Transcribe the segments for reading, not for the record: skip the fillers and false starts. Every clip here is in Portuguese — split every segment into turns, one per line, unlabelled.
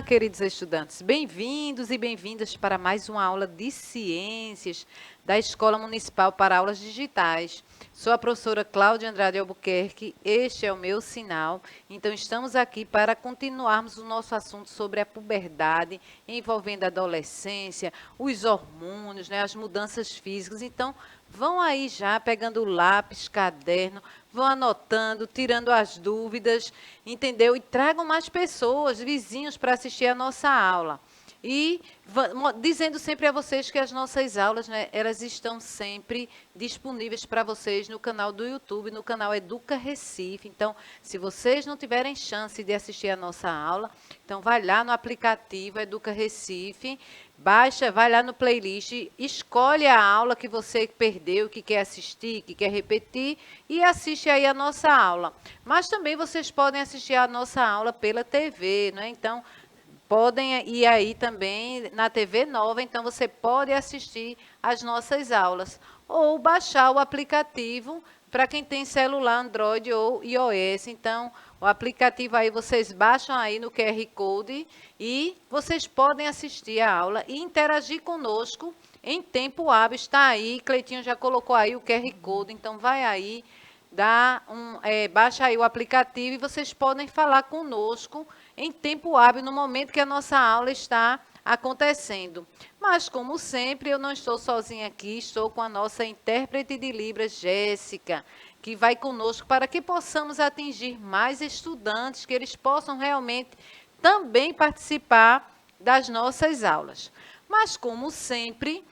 queridos estudantes, bem-vindos e bem-vindas para mais uma aula de ciências da Escola Municipal para Aulas Digitais. Sou a professora Cláudia Andrade Albuquerque, este é o meu sinal. Então, estamos aqui para continuarmos o nosso assunto sobre a puberdade, envolvendo a adolescência, os hormônios, né, as mudanças físicas. Então, vão aí já pegando lápis, caderno, vão anotando, tirando as dúvidas, entendeu? E tragam mais pessoas, vizinhos, para assistir a nossa aula. E dizendo sempre a vocês que as nossas aulas, né, elas estão sempre disponíveis para vocês no canal do YouTube, no canal Educa Recife. Então, se vocês não tiverem chance de assistir a nossa aula, então vai lá no aplicativo Educa Recife, baixa, vai lá no playlist, escolhe a aula que você perdeu, que quer assistir, que quer repetir e assiste aí a nossa aula. Mas também vocês podem assistir a nossa aula pela TV, né? Então, podem ir aí também na TV Nova, então você pode assistir as nossas aulas. Ou baixar o aplicativo para quem tem celular Android ou iOS. Então, o aplicativo aí vocês baixam aí no QR Code e vocês podem assistir a aula e interagir conosco em tempo hábil. Está aí, Cleitinho já colocou aí o QR Code, então vai aí, baixa aí o aplicativo e vocês podem falar conosco em tempo hábil, no momento que a nossa aula está acontecendo. Mas, como sempre, eu não estou sozinha aqui, estou com a nossa intérprete de Libras, Jéssica, que vai conosco para que possamos atingir mais estudantes, que eles possam realmente também participar das nossas aulas. Mas, como sempre,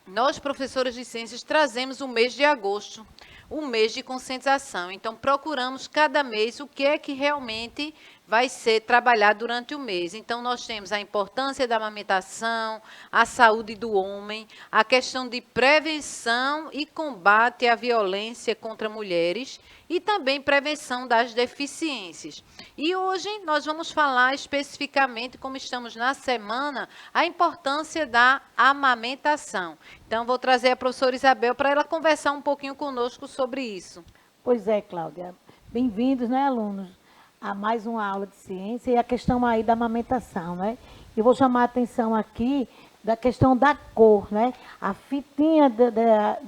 nós, professores de ciências, trazemos o mês de agosto, o mês de conscientização. Então, procuramos cada mês o que é que realmente vai ser trabalhado durante o mês. Então, nós temos a importância da amamentação, a saúde do homem, a questão de prevenção e combate à violência contra mulheres e também prevenção das deficiências. E hoje nós vamos falar especificamente, como estamos na semana, a importância da amamentação. Então, vou trazer a professora Isabel para ela conversar um pouquinho conosco sobre isso.
Pois é, Cláudia. Bem-vindos, né, alunos, a mais uma aula de ciência e a questão aí da amamentação, né? Eu vou chamar a atenção aqui da questão da cor, né? A fitinha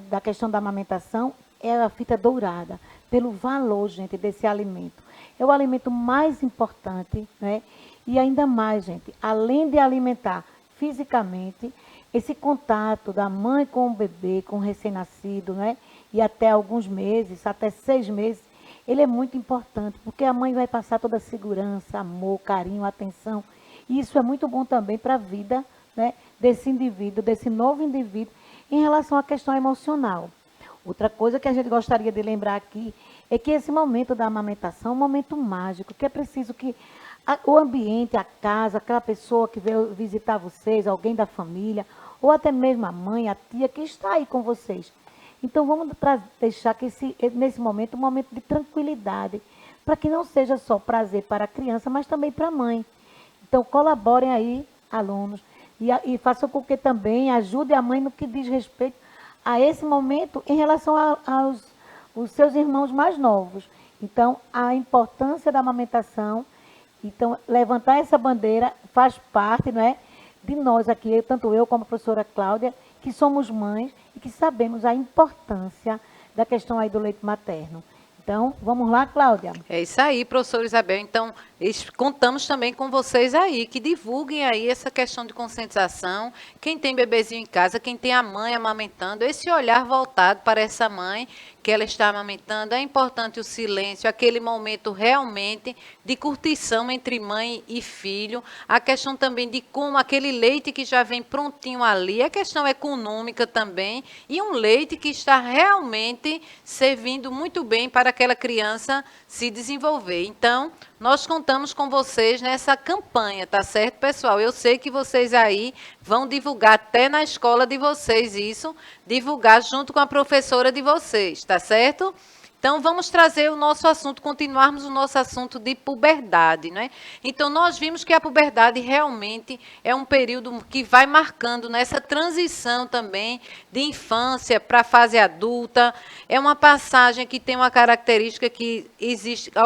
da questão da amamentação é a fita dourada, pelo valor, gente, desse alimento. É o alimento mais importante, né? E ainda mais, gente, além de alimentar fisicamente, esse contato da mãe com o bebê, com o recém-nascido, né? E até alguns meses, até 6 meses, ele é muito importante, porque a mãe vai passar toda a segurança, amor, carinho, atenção. E isso é muito bom também para a vida, né, desse indivíduo, desse novo indivíduo, em relação à questão emocional. Outra coisa que a gente gostaria de lembrar aqui é que esse momento da amamentação é um momento mágico, que é preciso que o ambiente, a casa, aquela pessoa que veio visitar vocês, alguém da família, ou até mesmo a mãe, a tia que está aí com vocês. Então, vamos deixar que nesse momento, um momento de tranquilidade, para que não seja só prazer para a criança, mas também para a mãe. Então, colaborem aí, alunos, e façam com que também ajude a mãe no que diz respeito a esse momento em relação aos os seus irmãos mais novos. Então, a importância da amamentação, então, levantar essa bandeira faz parte, não é, de nós aqui, tanto eu como a professora Cláudia, que somos mães e que sabemos a importância da questão aí do leite materno. Então, vamos lá, Cláudia?
É isso aí, professora Isabel. Então, contamos também com vocês aí, que divulguem aí essa questão de conscientização. Quem tem bebezinho em casa, quem tem a mãe amamentando, esse olhar voltado para essa mãe que ela está amamentando. É importante o silêncio, aquele momento realmente de curtição entre mãe e filho. A questão também de como aquele leite que já vem prontinho ali, a questão econômica também, e um leite que está realmente servindo muito bem para aquela criança se desenvolver. Então, nós contamos com vocês nessa campanha, tá certo, pessoal? Eu sei que vocês aí vão divulgar até na escola de vocês isso, divulgar junto com a professora de vocês, tá certo? Então, vamos trazer o nosso assunto, continuarmos o nosso assunto de puberdade, né? Então, nós vimos que a puberdade realmente é um período que vai marcando nessa transição também de infância para a fase adulta. É uma passagem que tem uma característica que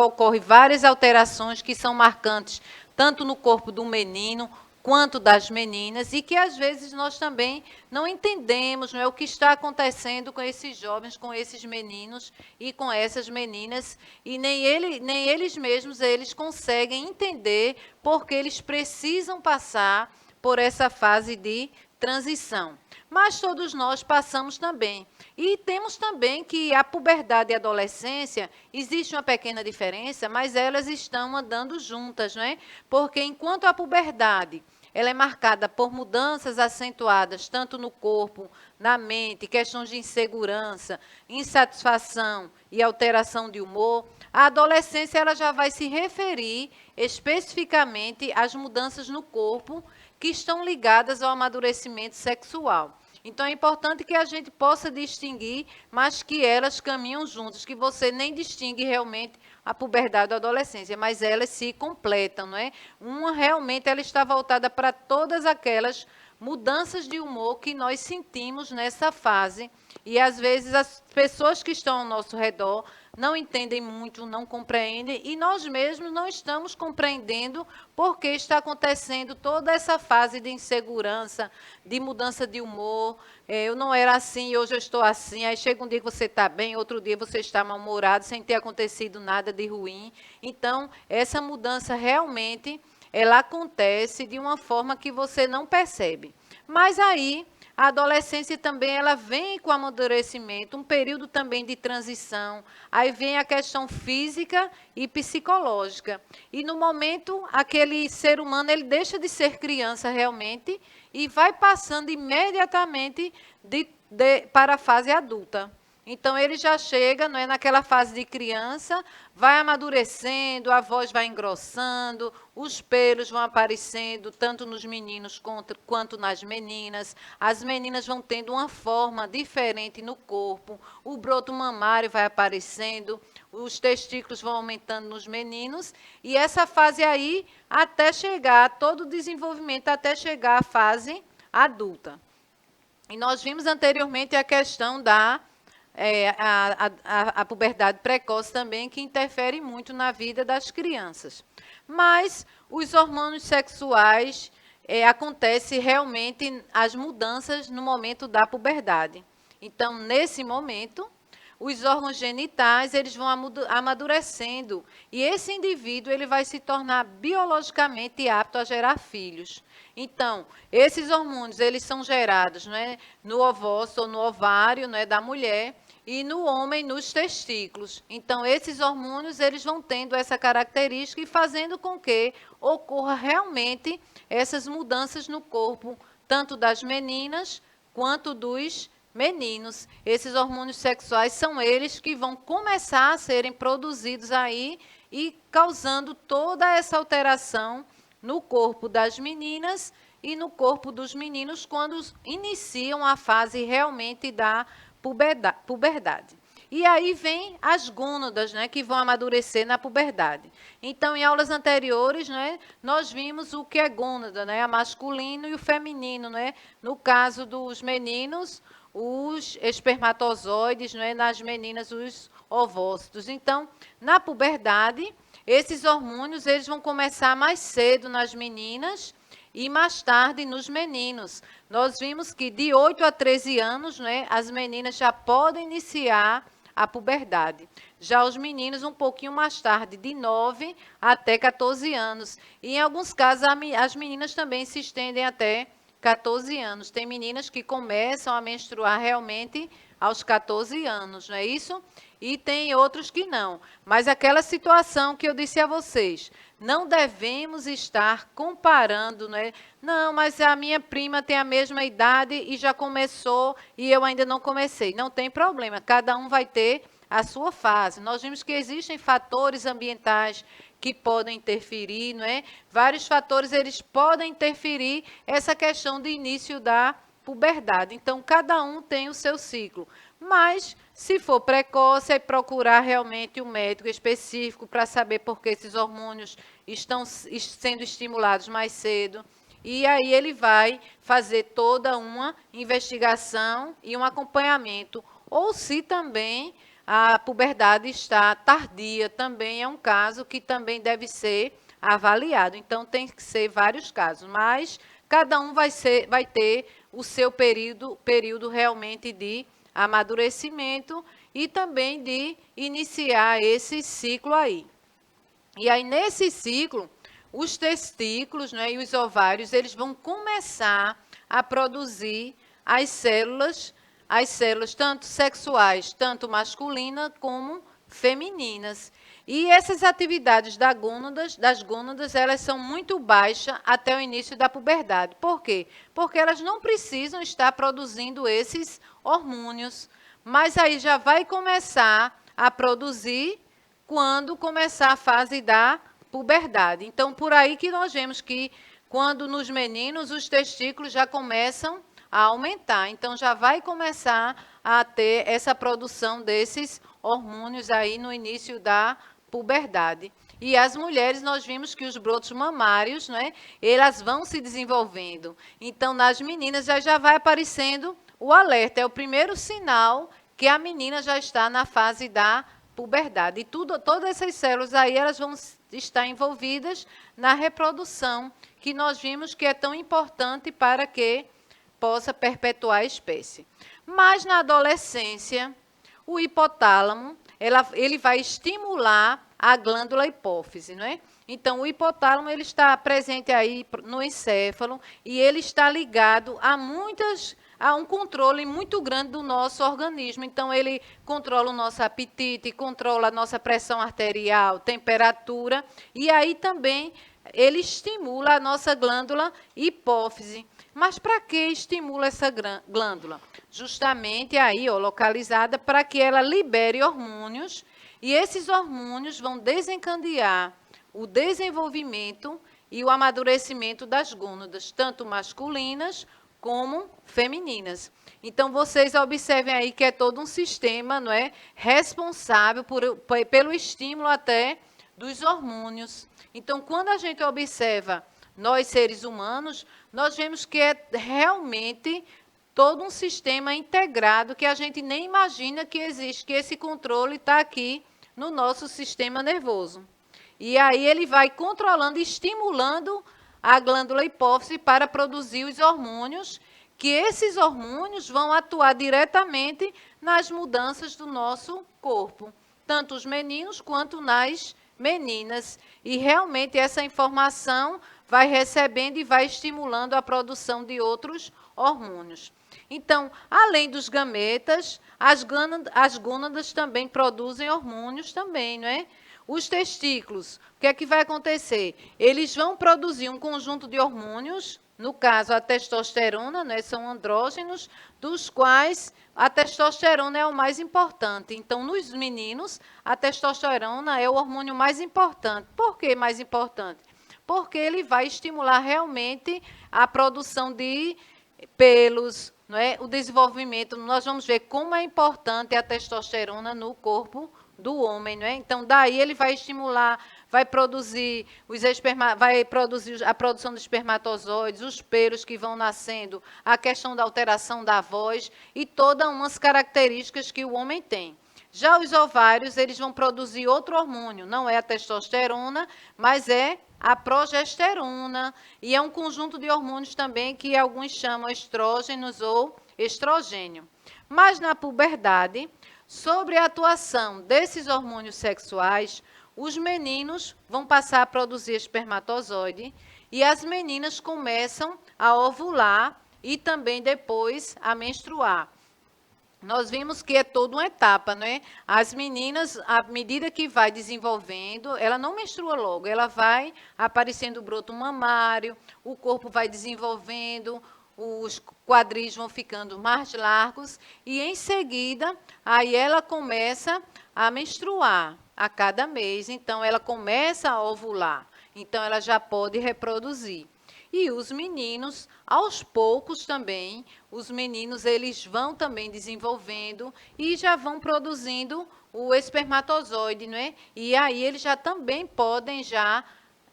ocorre várias alterações que são marcantes tanto no corpo do menino quanto das meninas, e que às vezes nós também não entendemos, não é, o que está acontecendo com esses jovens, com esses meninos e com essas meninas, e nem eles mesmos eles conseguem entender porque eles precisam passar por essa fase de transição. Mas todos nós passamos também. E temos também que a puberdade e a adolescência, existe uma pequena diferença, mas elas estão andando juntas, não é? Porque enquanto a puberdade ela é marcada por mudanças acentuadas, tanto no corpo, na mente, questões de insegurança, insatisfação e alteração de humor, a adolescência ela já vai se referir especificamente às mudanças no corpo que estão ligadas ao amadurecimento sexual. Então, é importante que a gente possa distinguir, mas que elas caminham juntas, que você nem distingue realmente a puberdade ou a adolescência, mas elas se completam, não é? Uma realmente ela está voltada para todas aquelas mudanças de humor que nós sentimos nessa fase, e às vezes as pessoas que estão ao nosso redor não entendem muito, não compreendem, e nós mesmos não estamos compreendendo porque está acontecendo toda essa fase de insegurança, de mudança de humor. Eu não era assim, hoje eu estou assim, aí chega um dia que você está bem, outro dia você está mal-humorado, sem ter acontecido nada de ruim. Então, essa mudança realmente, ela acontece de uma forma que você não percebe. Mas aí, a adolescência também ela vem com amadurecimento, um período também de transição. Aí vem a questão física e psicológica. E no momento, aquele ser humano ele deixa de ser criança realmente e vai passando imediatamente para a fase adulta. Então, ele já chega, não é, naquela fase de criança, vai amadurecendo, a voz vai engrossando, os pelos vão aparecendo, tanto nos meninos quanto nas meninas. As meninas vão tendo uma forma diferente no corpo, o broto mamário vai aparecendo, os testículos vão aumentando nos meninos, e essa fase aí, até chegar, todo o desenvolvimento, até chegar à fase adulta. E nós vimos anteriormente a questão da a puberdade precoce também, que interfere muito na vida das crianças. Mas os hormônios sexuais, acontecem realmente as mudanças no momento da puberdade. Então, nesse momento, os órgãos genitais eles vão amadurecendo e esse indivíduo ele vai se tornar biologicamente apto a gerar filhos. Então, esses hormônios eles são gerados, não é, no ovócito ou no ovário, não é, da mulher, e no homem nos testículos. Então, esses hormônios eles vão tendo essa característica e fazendo com que ocorra realmente essas mudanças no corpo, tanto das meninas quanto dos meninos. Esses hormônios sexuais são eles que vão começar a serem produzidos aí e causando toda essa alteração no corpo das meninas e no corpo dos meninos quando iniciam a fase realmente da puberdade. E aí vem as gônadas, né, que vão amadurecer na puberdade. Então, em aulas anteriores, né, nós vimos o que é gônada, né, a masculino e o feminino, né? No caso dos meninos, os espermatozoides, né, nas meninas, os ovócitos. Então, na puberdade, esses hormônios eles vão começar mais cedo nas meninas e mais tarde nos meninos. Nós vimos que de 8 a 13 anos, né, as meninas já podem iniciar a puberdade. Já os meninos um pouquinho mais tarde, de 9 até 14 anos. E em alguns casos as meninas também se estendem até 14 anos. Tem meninas que começam a menstruar realmente aos 14 anos, não é isso? E tem outros que não. Mas aquela situação que eu disse a vocês, não devemos estar comparando, não é? Não, mas a minha prima tem a mesma idade e já começou e eu ainda não comecei. Não tem problema, cada um vai ter a sua fase. Nós vimos que existem fatores ambientais que podem interferir, não é? Vários fatores eles podem interferir essa questão de início da puberdade. Então, cada um tem o seu ciclo. Mas, se for precoce, é procurar realmente um médico específico para saber por que esses hormônios estão sendo estimulados mais cedo. E aí ele vai fazer toda uma investigação e um acompanhamento. Ou se também a puberdade está tardia, também é um caso que também deve ser avaliado. Então, tem que ser vários casos, mas cada um vai ter o seu período realmente de amadurecimento e também de iniciar esse ciclo aí. E aí, nesse ciclo, os testículos, né, e os ovários, eles vão começar a produzir as células tanto sexuais, tanto masculinas como femininas. E essas atividades das gônadas, elas são muito baixas até o início da puberdade. Por quê? Porque elas não precisam estar produzindo esses hormônios, mas aí já vai começar a produzir quando começar a fase da puberdade. Então, por aí que nós vemos que, quando nos meninos, os testículos já começam a aumentar. Então, já vai começar a ter essa produção desses hormônios aí no início da puberdade. E as mulheres, nós vimos que os brotos mamários, né, elas vão se desenvolvendo. Então, nas meninas já vai aparecendo o alerta. É o primeiro sinal que a menina já está na fase da puberdade. E todas essas células aí, elas vão estar envolvidas na reprodução, que nós vimos que é tão importante para que possa perpetuar a espécie. Mas na adolescência, o hipotálamo, ele vai estimular a glândula hipófise, não é? Então, o hipotálamo, ele está presente aí no encéfalo e ele está ligado a um controle muito grande do nosso organismo. Então, ele controla o nosso apetite, controla a nossa pressão arterial, temperatura, e aí também ele estimula a nossa glândula hipófise. Mas para que estimula essa glândula? Justamente aí, ó, localizada para que ela libere hormônios, e esses hormônios vão desencadear o desenvolvimento e o amadurecimento das gônadas, tanto masculinas como femininas. Então, vocês observem aí que é todo um sistema, não é, responsável pelo estímulo até dos hormônios. Então, quando a gente observa nós, seres humanos, nós vemos que é realmente todo um sistema integrado que a gente nem imagina que existe, que esse controle está aqui no nosso sistema nervoso. E aí ele vai controlando, estimulando a glândula hipófise para produzir os hormônios, que esses hormônios vão atuar diretamente nas mudanças do nosso corpo, tanto os meninos quanto nas meninas. E realmente essa informação vai recebendo e vai estimulando a produção de outros hormônios. Então, além dos gametas, as gônadas também produzem hormônios também, não é? Os testículos, o que é que vai acontecer? Eles vão produzir um conjunto de hormônios, no caso a testosterona, né, são andrógenos, dos quais a testosterona é o mais importante. Então, nos meninos, a testosterona é o hormônio mais importante. Por que mais importante? Porque ele vai estimular realmente a produção de pelos, não é? O desenvolvimento. Nós vamos ver como é importante a testosterona no corpo do homem, não é? Então, daí ele vai estimular, vai produzir a produção de espermatozoides, os pelos que vão nascendo, a questão da alteração da voz e todas umas características que o homem tem. Já os ovários, eles vão produzir outro hormônio, não é a testosterona, mas é a progesterona, e é um conjunto de hormônios também que alguns chamam estrógenos ou estrogênio. Mas na puberdade, sobre a atuação desses hormônios sexuais, os meninos vão passar a produzir espermatozoide e as meninas começam a ovular e também depois a menstruar. Nós vimos que é toda uma etapa, né? As meninas, à medida que vai desenvolvendo, ela não menstrua logo, ela vai aparecendo o broto mamário, o corpo vai desenvolvendo, os quadris vão ficando mais largos e, em seguida, aí ela começa a menstruar a cada mês. Então, ela começa a ovular. Então, ela já pode reproduzir. E os meninos, aos poucos também, os meninos eles vão também desenvolvendo e já vão produzindo o espermatozoide, não é? E aí eles já também podem já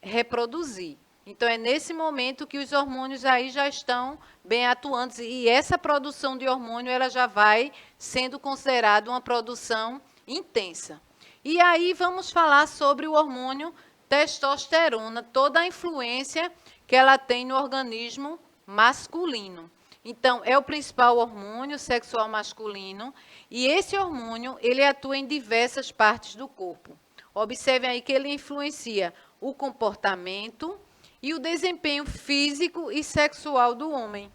reproduzir. Então, é nesse momento que os hormônios aí já estão bem atuantes e essa produção de hormônio ela já vai sendo considerada uma produção intensa. E aí vamos falar sobre o hormônio testosterona, toda a influência que ela tem no organismo masculino. Então, é o principal hormônio sexual masculino e esse hormônio, ele atua em diversas partes do corpo. Observem aí que ele influencia o comportamento e o desempenho físico e sexual do homem.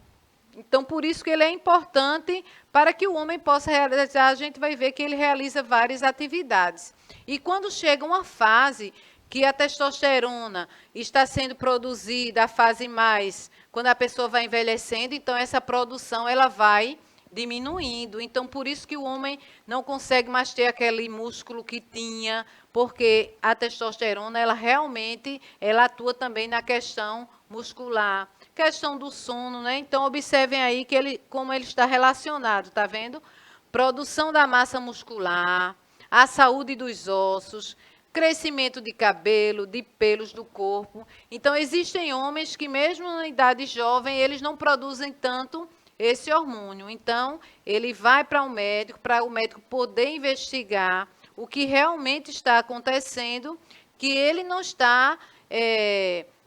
Então, por isso que ele é importante para que o homem possa realizar, a gente vai ver que ele realiza várias atividades. E quando chega uma fase que a testosterona está sendo produzida, a fase mais, quando a pessoa vai envelhecendo, então essa produção ela vai diminuindo. Então, por isso que o homem não consegue mais ter aquele músculo que tinha, porque a testosterona, ela realmente, ela atua também na questão muscular, questão do sono, né? Então, observem aí que ele, como ele está relacionado, tá vendo? Produção da massa muscular, a saúde dos ossos, crescimento de cabelo, de pelos do corpo. Então, existem homens que, mesmo na idade jovem, eles não produzem tanto esse hormônio. Então, ele vai para o médico poder investigar o que realmente está acontecendo, que ele não está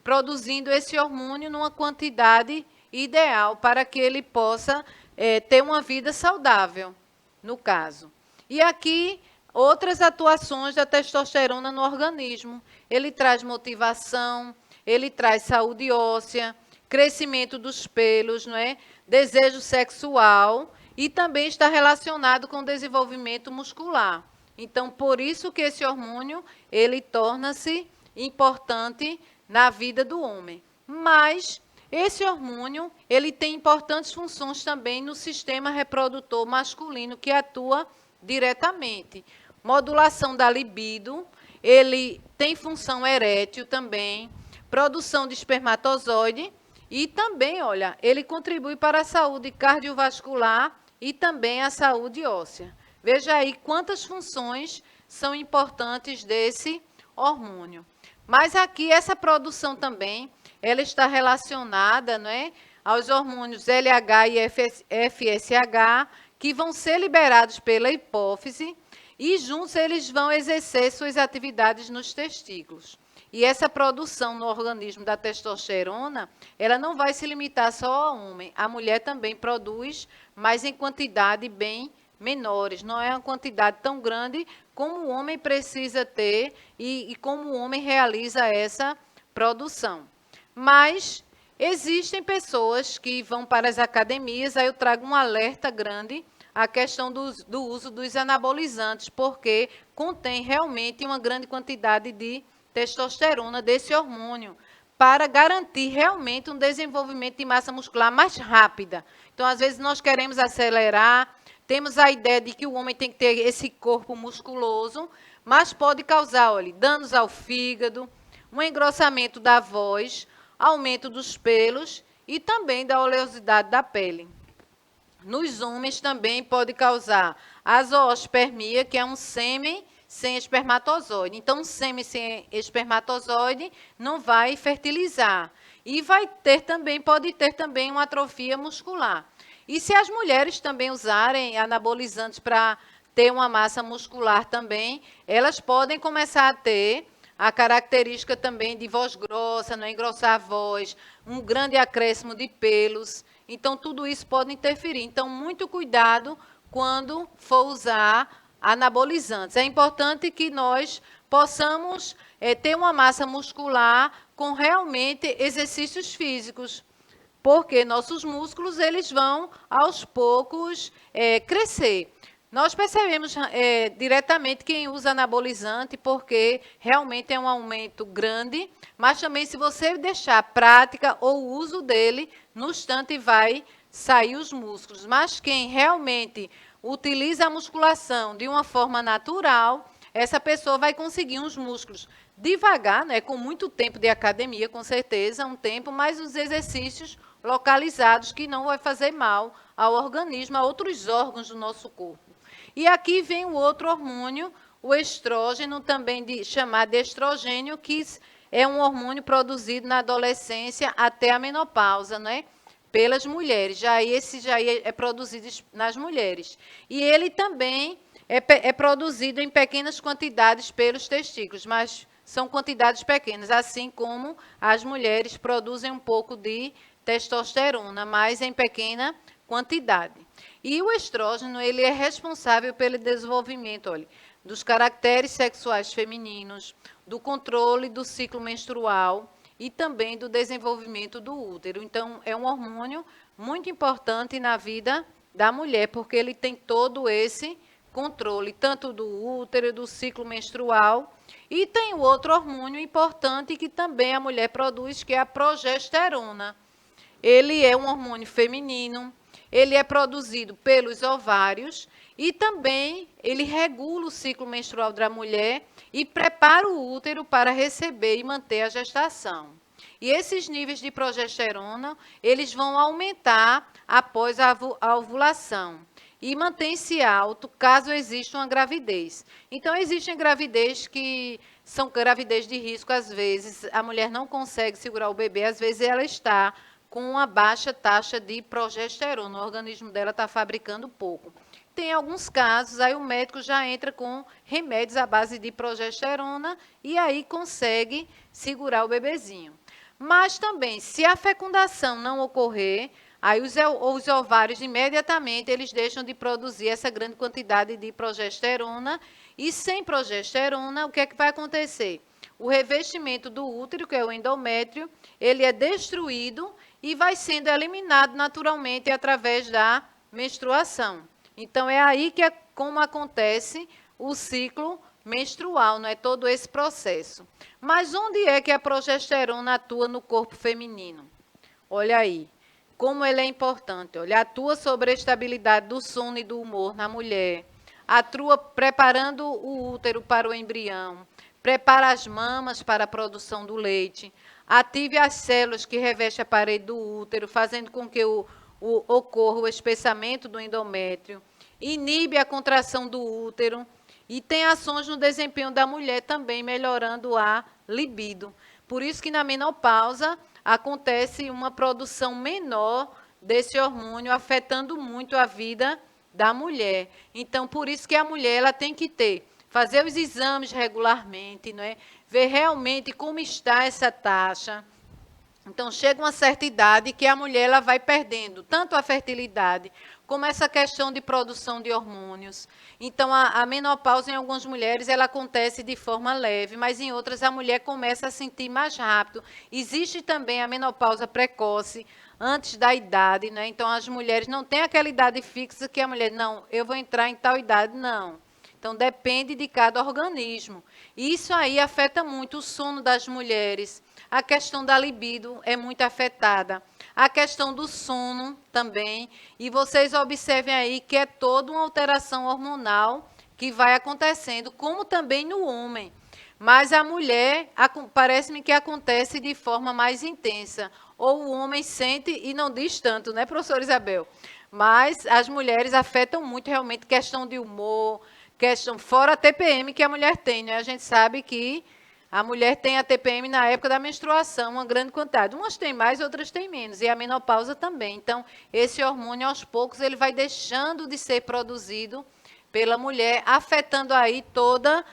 produzindo esse hormônio numa quantidade ideal para que ele possa ter uma vida saudável, no caso. E aqui, outras atuações da testosterona no organismo. Ele traz motivação, ele traz saúde óssea, crescimento dos pelos, não é? Desejo sexual e também está relacionado com o desenvolvimento muscular. Então, por isso que esse hormônio, ele torna-se importante na vida do homem. Mas esse hormônio, ele tem importantes funções também no sistema reprodutor masculino, que atua diretamente. Modulação da libido, ele tem função erétil também, produção de espermatozoide e também, olha, ele contribui para a saúde cardiovascular e também a saúde óssea. Veja aí quantas funções são importantes desse hormônio. Mas aqui essa produção também, ela está relacionada, não é, aos hormônios LH e FSH, que vão ser liberados pela hipófise e juntos eles vão exercer suas atividades nos testículos. E essa produção no organismo da testosterona, ela não vai se limitar só ao homem. A mulher também produz, mas em quantidade bem menores. Não é uma quantidade tão grande como o homem precisa ter e como o homem realiza essa produção. Mas existem pessoas que vão para as academias, aí eu trago um alerta grande à questão do uso dos anabolizantes, porque contém realmente uma grande quantidade de testosterona desse hormônio, para garantir realmente um desenvolvimento de massa muscular mais rápida. Então, às vezes, nós queremos acelerar, temos a ideia de que o homem tem que ter esse corpo musculoso, mas pode causar, olha, danos ao fígado, um engrossamento da voz, aumento dos pelos e também da oleosidade da pele. Nos homens também pode causar a zoospermia, que é um sêmen sem espermatozoide. Então, um sêmen sem espermatozoide não vai fertilizar. E pode ter também uma atrofia muscular. E se as mulheres também usarem anabolizantes para ter uma massa muscular também, elas podem começar a ter a característica também de voz grossa, não engrossar a voz, um grande acréscimo de pelos. Então, tudo isso pode interferir. Então, muito cuidado quando for usar anabolizantes. É importante que nós possamos ter uma massa muscular com realmente exercícios físicos, porque nossos músculos eles vão, aos poucos, crescer. Nós percebemos diretamente quem usa anabolizante, porque realmente é um aumento grande, mas também se você deixar a prática ou o uso dele, no instante vai sair os músculos. Mas quem realmente utiliza a musculação de uma forma natural, essa pessoa vai conseguir uns músculos devagar, né, com muito tempo de academia, com certeza, um tempo, mas os exercícios localizados que não vai fazer mal ao organismo, a outros órgãos do nosso corpo. E aqui vem o outro hormônio, o estrógeno, também chamado de estrogênio, que é um hormônio produzido na adolescência até a menopausa, né? Pelas mulheres. Esse já é produzido nas mulheres. E ele também é produzido em pequenas quantidades pelos testículos, mas são quantidades pequenas, assim como as mulheres produzem um pouco de testosterona, mas em pequena quantidade. E o estrógeno, ele é responsável pelo desenvolvimento, olha, dos caracteres sexuais femininos, do controle do ciclo menstrual e também do desenvolvimento do útero. Então, é um hormônio muito importante na vida da mulher, porque ele tem todo esse controle, tanto do útero, do ciclo menstrual, e tem o outro hormônio importante que também a mulher produz, que é a progesterona. Ele é um hormônio feminino, ele é produzido pelos ovários e também ele regula o ciclo menstrual da mulher e prepara o útero para receber e manter a gestação. E esses níveis de progesterona, eles vão aumentar após a ovulação e mantém-se alto caso exista uma gravidez. Então, existem gravidez que são gravidez de risco, às vezes a mulher não consegue segurar o bebê, às vezes ela está com uma baixa taxa de progesterona, o organismo dela está fabricando pouco. Tem alguns casos, aí o médico já entra com remédios à base de progesterona e aí consegue segurar o bebezinho. Mas também, se a fecundação não ocorrer, aí os ovários imediatamente eles deixam de produzir essa grande quantidade de progesterona e sem progesterona, o que é que vai acontecer? O revestimento do útero, que é o endométrio, ele é destruído e vai sendo eliminado naturalmente através da menstruação. Então, é aí que como acontece o ciclo menstrual, não é todo esse processo. Mas onde é que a progesterona atua no corpo feminino? Olha aí, como ele é importante. Olha, atua sobre a estabilidade do sono e do humor na mulher, atua preparando o útero para o embrião, prepara as mamas para a produção do leite, ative as células que revestem a parede do útero, fazendo com que ocorra o espessamento do endométrio, inibe a contração do útero e tem ações no desempenho da mulher também, melhorando a libido. Por isso que na menopausa acontece uma produção menor desse hormônio, afetando muito a vida da mulher. Então, por isso que a mulher ela tem que fazer os exames regularmente, não é? Ver realmente como está essa taxa. Então, chega uma certa idade que a mulher ela vai perdendo tanto a fertilidade, como essa questão de produção de hormônios. Então, a menopausa em algumas mulheres ela acontece de forma leve, mas em outras a mulher começa a sentir mais rápido. Existe também a menopausa precoce, antes da idade, né? Então, as mulheres não têm aquela idade fixa que a mulher, não, eu vou entrar em tal idade, não. Então, depende de cada organismo. E isso aí afeta muito o sono das mulheres. A questão da libido é muito afetada. A questão do sono também. E vocês observem aí que é toda uma alteração hormonal que vai acontecendo, como também no homem. Mas a mulher, parece-me que acontece de forma mais intensa. Ou o homem sente e não diz tanto, né, professora Isabel? Mas as mulheres afetam muito realmente questão de humor, questão, fora a TPM que a mulher tem, né? A gente sabe que a mulher tem a TPM na época da menstruação, uma grande quantidade. Umas têm mais, outras têm menos. E a menopausa também. Então, esse hormônio, aos poucos, ele vai deixando de ser produzido pela mulher, afetando aí toda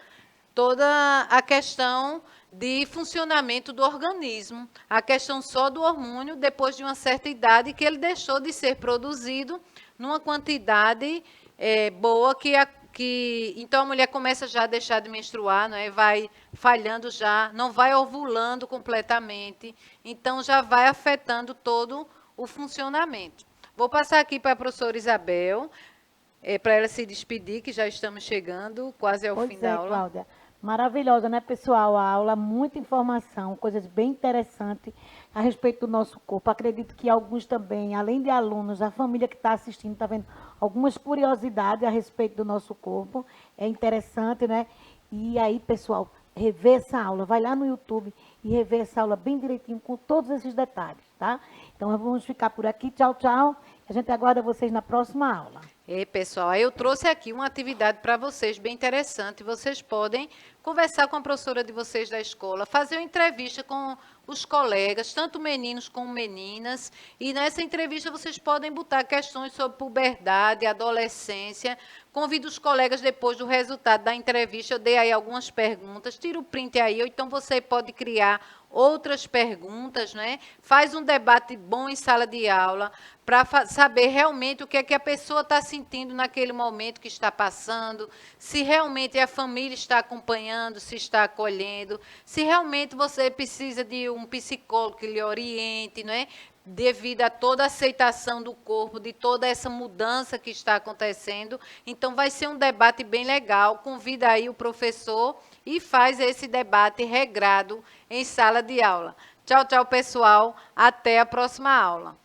a questão de funcionamento do organismo. A questão só do hormônio, depois de uma certa idade, que ele deixou de ser produzido numa quantidade boa então a mulher começa já a deixar de menstruar, não é? Vai falhando já, não vai ovulando completamente, então já vai afetando todo o funcionamento. Vou passar aqui para a professora Isabel, para ela se despedir, que já estamos chegando quase ao fim da aula.
Cláudia. Maravilhosa, né, pessoal? A aula, muita informação, coisas bem interessantes a respeito do nosso corpo. Acredito que alguns também, além de alunos, a família que está assistindo está vendo algumas curiosidades a respeito do nosso corpo. É interessante, né? E aí, pessoal, rever essa aula. Vai lá no YouTube e rever essa aula bem direitinho, com todos esses detalhes, tá? Então, vamos ficar por aqui. Tchau, tchau. A gente aguarda vocês na próxima aula.
Pessoal, eu trouxe aqui uma atividade para vocês bem interessante. Vocês podem conversar com a professora de vocês da escola, fazer uma entrevista com os colegas, tanto meninos como meninas. E nessa entrevista vocês podem botar questões sobre puberdade, adolescência, Convido os colegas, depois do resultado da entrevista, eu dei aí algumas perguntas, tira o print aí, ou então você pode criar outras perguntas, né? Faz um debate bom em sala de aula, para saber realmente o que é que a pessoa está sentindo naquele momento que está passando, se realmente a família está acompanhando, se está acolhendo, se realmente você precisa de um psicólogo que lhe oriente, não é? Devido a toda a aceitação do corpo, de toda essa mudança que está acontecendo. Então, vai ser um debate bem legal. Convida aí o professor e faz esse debate regrado em sala de aula. Tchau, tchau, pessoal. Até a próxima aula.